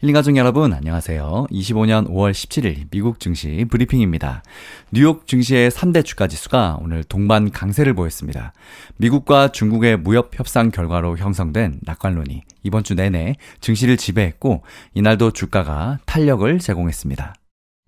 힐링가족 여러분 안녕하세요. 25년 5월 17일 미국 증시 브리핑입니다. 뉴욕 증시의 3대 주가지수가 오늘 동반 강세를 보였습니다. 미국과 중국의 무역 협상 결과로 형성된 낙관론이 이번 주 내내 증시를 지배했고 이날도 주가가 탄력을 제공했습니다.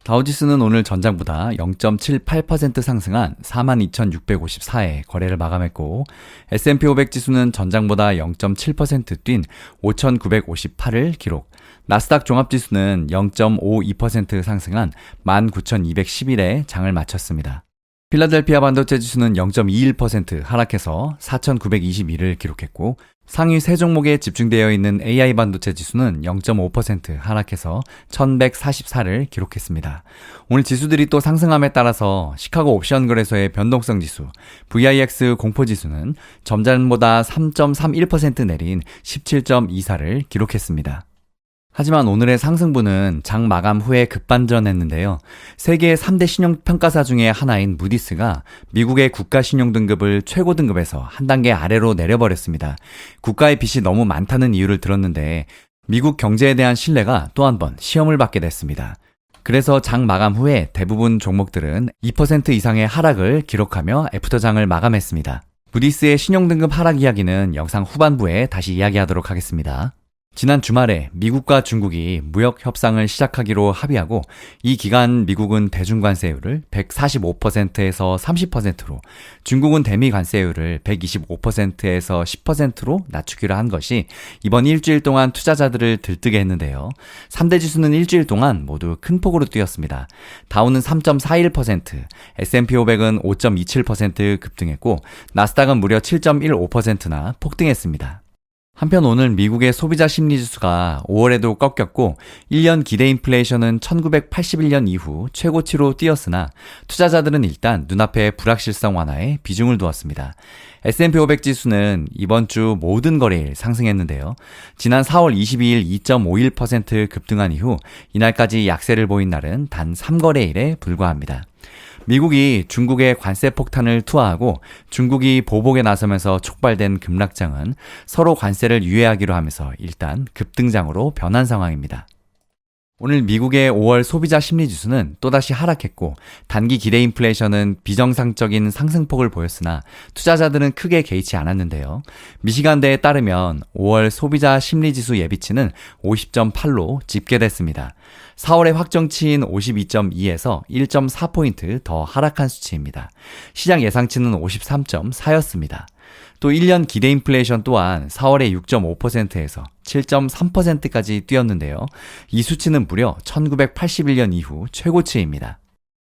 다우지수는 오늘 전장보다 0.78% 상승한 42,654에 거래를 마감했고 S&P 500 지수는 전장보다 0.7% 뛴 5,958을 기록, 나스닥 종합지수는 0.52% 상승한 19,211에 장을 마쳤습니다. 필라델피아 반도체 지수는 0.21% 하락해서 4,921을 기록했고 상위 3종목에 집중되어 있는 AI 반도체 지수는 0.5% 하락해서 1,144를 기록했습니다. 오늘 지수들이 또 상승함에 따라서 시카고 옵션 거래소의 변동성 지수 VIX 공포 지수는 점전보다 3.31% 내린 17.24를 기록했습니다. 하지만 오늘의 상승분은 장 마감 후에 급반전했는데요. 세계 3대 신용평가사 중에 하나인 무디스가 미국의 국가신용등급을 최고 등급에서 한 단계 아래로 내려버렸습니다. 국가의 빚이 너무 많다는 이유를 들었는데 미국 경제에 대한 신뢰가 또 한 번 시험을 받게 됐습니다. 그래서 장 마감 후에 대부분 종목들은 2% 이상의 하락을 기록하며 애프터장을 마감했습니다. 무디스의 신용등급 하락 이야기는 영상 후반부에 다시 이야기하도록 하겠습니다. 지난 주말에 미국과 중국이 무역 협상을 시작하기로 합의하고 이 기간 미국은 대중 관세율을 145%에서 30%로, 중국은 대미 관세율을 125%에서 10%로 낮추기로 한 것이 이번 일주일 동안 투자자들을 들뜨게 했는데요. 3대 지수는 일주일 동안 모두 큰 폭으로 뛰었습니다. 다우는 3.41%, S&P 500은 5.27% 급등했고 나스닥은 무려 7.15%나 폭등했습니다. 한편 오늘 미국의 소비자 심리지수가 5월에도 꺾였고 1년 기대 인플레이션은 1981년 이후 최고치로 뛰었으나 투자자들은 일단 눈앞에 불확실성 완화에 비중을 두었습니다. S&P 500 지수는 이번 주 모든 거래일 상승했는데요. 지난 4월 22일 2.51% 급등한 이후 이날까지 약세를 보인 날은 단 3거래일에 불과합니다. 미국이 중국의 관세 폭탄을 투하하고 중국이 보복에 나서면서 촉발된 급락장은 서로 관세를 유예하기로 하면서 일단 급등장으로 변한 상황입니다. 오늘 미국의 5월 소비자 심리지수는 또다시 하락했고 단기 기대 인플레이션은 비정상적인 상승폭을 보였으나 투자자들은 크게 개의치 않았는데요. 미시간대에 따르면 5월 소비자 심리지수 예비치는 50.8로 집계됐습니다. 4월의 확정치인 52.2에서 1.4포인트 더 하락한 수치입니다. 시장 예상치는 53.4였습니다. 또 1년 기대 인플레이션 또한 4월에 6.5%에서 7.3%까지 뛰었는데요. 이 수치는 무려 1981년 이후 최고치입니다.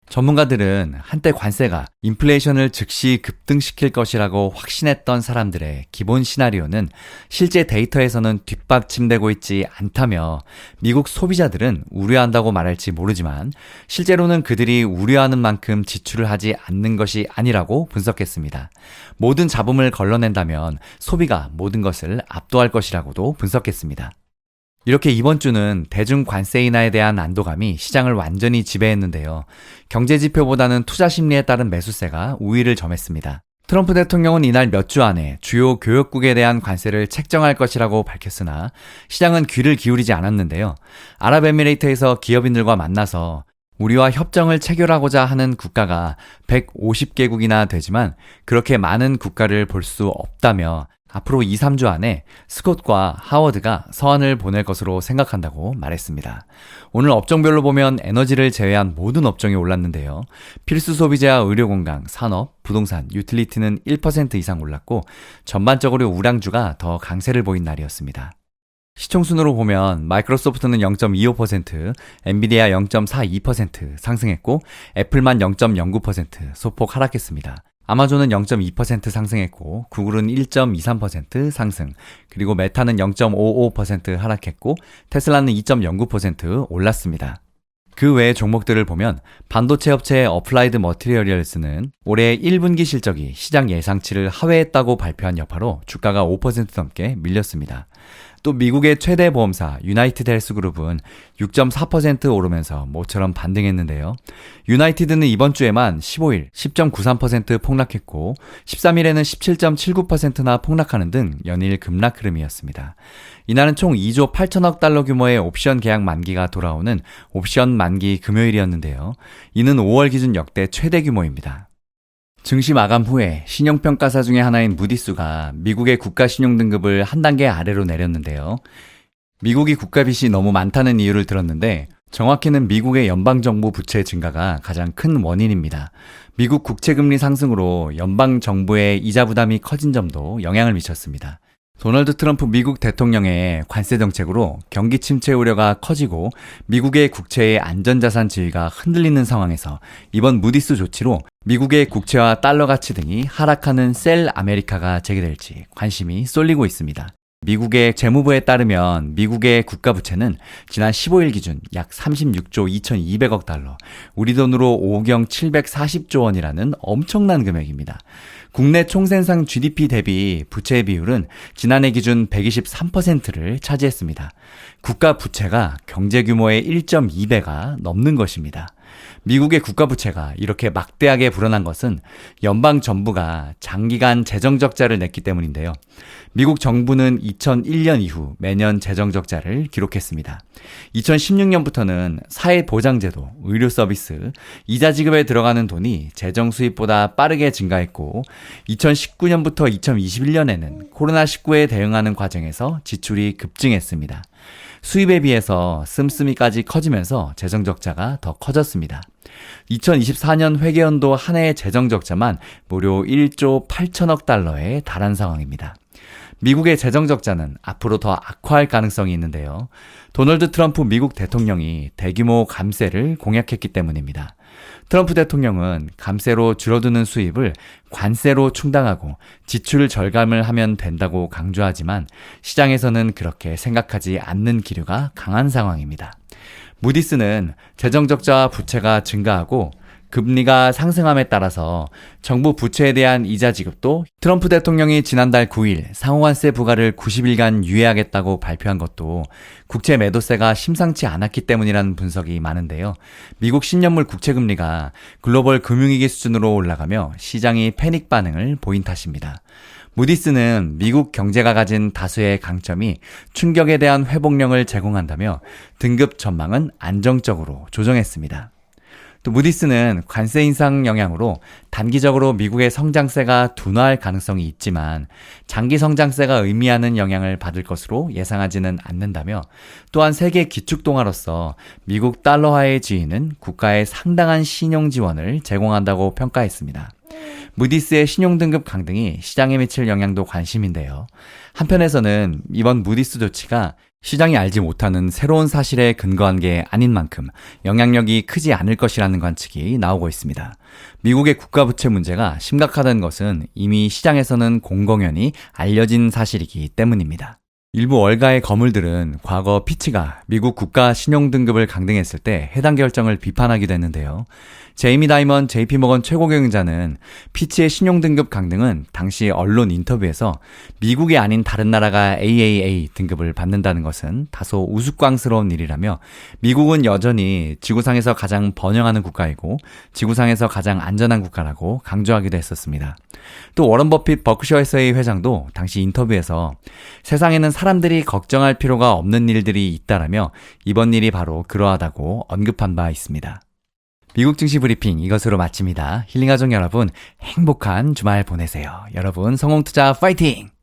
전문가들은 한때 관세가 인플레이션을 즉시 급등시킬 것이라고 확신했던 사람들의 기본 시나리오는 실제 데이터에서는 뒷받침되고 있지 않다며 미국 소비자들은 우려한다고 말할지 모르지만 실제로는 그들이 우려하는 만큼 지출을 하지 않는 것이 아니라고 분석했습니다. 모든 잡음을 걸러낸다면 소비가 모든 것을 압도할 것이라고도 분석했습니다. 이렇게 이번 주는 대중 관세 인하에 대한 안도감이 시장을 완전히 지배했는데요. 경제 지표보다는 투자 심리에 따른 매수세가 우위를 점했습니다. 트럼프 대통령은 이날 몇 주 안에 주요 교역국에 대한 관세를 책정할 것이라고 밝혔으나 시장은 귀를 기울이지 않았는데요. 아랍에미레이트에서 기업인들과 만나서 우리와 협정을 체결하고자 하는 국가가 150개국이나 되지만 그렇게 많은 국가를 볼 수 없다며 앞으로 2, 3주 안에 스콧과 하워드가 서한을 보낼 것으로 생각한다고 말했습니다. 오늘 업종별로 보면 에너지를 제외한 모든 업종이 올랐는데요. 필수 소비재와 의료건강, 산업, 부동산, 유틸리티는 1% 이상 올랐고 전반적으로 우량주가 더 강세를 보인 날이었습니다. 시총순으로 보면 마이크로소프트는 0.25%, 엔비디아 0.42% 상승했고 애플만 0.09% 소폭 하락했습니다. 아마존은 0.2% 상승했고 구글은 1.23% 상승, 그리고 메타는 0.55% 하락했고 테슬라는 2.09% 올랐습니다. 그 외의 종목들을 보면 반도체 업체 어플라이드 머티리얼스는 올해 1분기 실적이 시장 예상치를 하회했다고 발표한 여파로 주가가 5% 넘게 밀렸습니다. 또 미국의 최대 보험사 유나이티드 헬스그룹은 6.4% 오르면서 모처럼 반등했는데요. 유나이티드는 이번 주에만 15일 10.93% 폭락했고 13일에는 17.79%나 폭락하는 등 연일 급락 흐름이었습니다. 이날은 총 2조 8천억 달러 규모의 옵션 계약 만기가 돌아오는 옵션 만기 금요일이었는데요. 이는 5월 기준 역대 최대 규모입니다. 증시 마감 후에 신용평가사 중에 하나인 무디스가 미국의 국가신용등급을 한 단계 아래로 내렸는데요. 미국이 국가빚이 너무 많다는 이유를 들었는데 정확히는 미국의 연방정부 부채 증가가 가장 큰 원인입니다. 미국 국채금리 상승으로 연방정부의 이자 부담이 커진 점도 영향을 미쳤습니다. 도널드 트럼프 미국 대통령의 관세 정책으로 경기 침체 우려가 커지고 미국의 국채의 안전자산 지위가 흔들리는 상황에서 이번 무디스 조치로 미국의 국채와 달러 가치 등이 하락하는 셀 아메리카가 재개될지 관심이 쏠리고 있습니다. 미국의 재무부에 따르면 미국의 국가부채는 지난 15일 기준 약 36조 2,200억 달러, 우리 돈으로 5경 740조 원이라는 엄청난 금액입니다. 국내 총생산 GDP 대비 부채 비율은 지난해 기준 123%를 차지했습니다. 국가 부채가 경제 규모의 1.2배가 넘는 것입니다. 미국의 국가 부채가 이렇게 막대하게 불어난 것은 연방 정부가 장기간 재정 적자를 냈기 때문인데요. 미국 정부는 2001년 이후 매년 재정 적자를 기록했습니다. 2016년부터는 사회보장제도, 의료 서비스, 이자 지급에 들어가는 돈이 재정 수입보다 빠르게 증가했고 2019년부터 2021년에는 코로나19에 대응하는 과정에서 지출이 급증했습니다. 수입에 비해서 씀씀이까지 커지면서 재정적자가 더 커졌습니다. 2024년 회계연도 한 해의 재정적자만 무려 1조 8천억 달러에 달한 상황입니다. 미국의 재정적자는 앞으로 더 악화할 가능성이 있는데요. 도널드 트럼프 미국 대통령이 대규모 감세를 공약했기 때문입니다. 트럼프 대통령은 감세로 줄어드는 수입을 관세로 충당하고 지출 절감을 하면 된다고 강조하지만 시장에서는 그렇게 생각하지 않는 기류가 강한 상황입니다. 무디스는 재정적자와 부채가 증가하고 금리가 상승함에 따라서 정부 부채에 대한 이자 지급도 트럼프 대통령이 지난달 9일 상호관세 부과를 90일간 유예하겠다고 발표한 것도 국채 매도세가 심상치 않았기 때문이라는 분석이 많은데요. 미국 10년물 국채 금리가 글로벌 금융위기 수준으로 올라가며 시장이 패닉 반응을 보인 탓입니다. 무디스는 미국 경제가 가진 다수의 강점이 충격에 대한 회복력을 제공한다며 등급 전망은 안정적으로 조정했습니다. 또 무디스는 관세 인상 영향으로 단기적으로 미국의 성장세가 둔화할 가능성이 있지만 장기 성장세가 의미하는 영향을 받을 것으로 예상하지는 않는다며 또한 세계 기축동화로서 미국 달러화의 지위는 국가에 상당한 신용 지원을 제공한다고 평가했습니다. 무디스의 신용등급 강등이 시장에 미칠 영향도 관심인데요. 한편에서는 이번 무디스 조치가 시장이 알지 못하는 새로운 사실에 근거한 게 아닌 만큼 영향력이 크지 않을 것이라는 관측이 나오고 있습니다. 미국의 국가부채 문제가 심각하다는 것은 이미 시장에서는 공공연히 알려진 사실이기 때문입니다. 일부 월가의 거물들은 과거 피치가 미국 국가 신용등급을 강등했을 때 해당 결정을 비판하기도 했는데요. 제이미 다이먼 JP모건 최고경영자는 피치의 신용등급 강등은 당시 언론 인터뷰에서 미국이 아닌 다른 나라가 AAA 등급을 받는다는 것은 다소 우스꽝스러운 일이라며 미국은 여전히 지구상에서 가장 번영하는 국가이고 지구상에서 가장 안전한 국가라고 강조하기도 했었습니다. 또 워런 버핏 버크셔에서의 회장도 당시 인터뷰에서 세상에는 사람들이 걱정할 필요가 없는 일들이 있다라며 이번 일이 바로 그러하다고 언급한 바 있습니다. 미국 증시 브리핑 이것으로 마칩니다. 힐링가족 여러분 행복한 주말 보내세요. 여러분 성공투자 파이팅!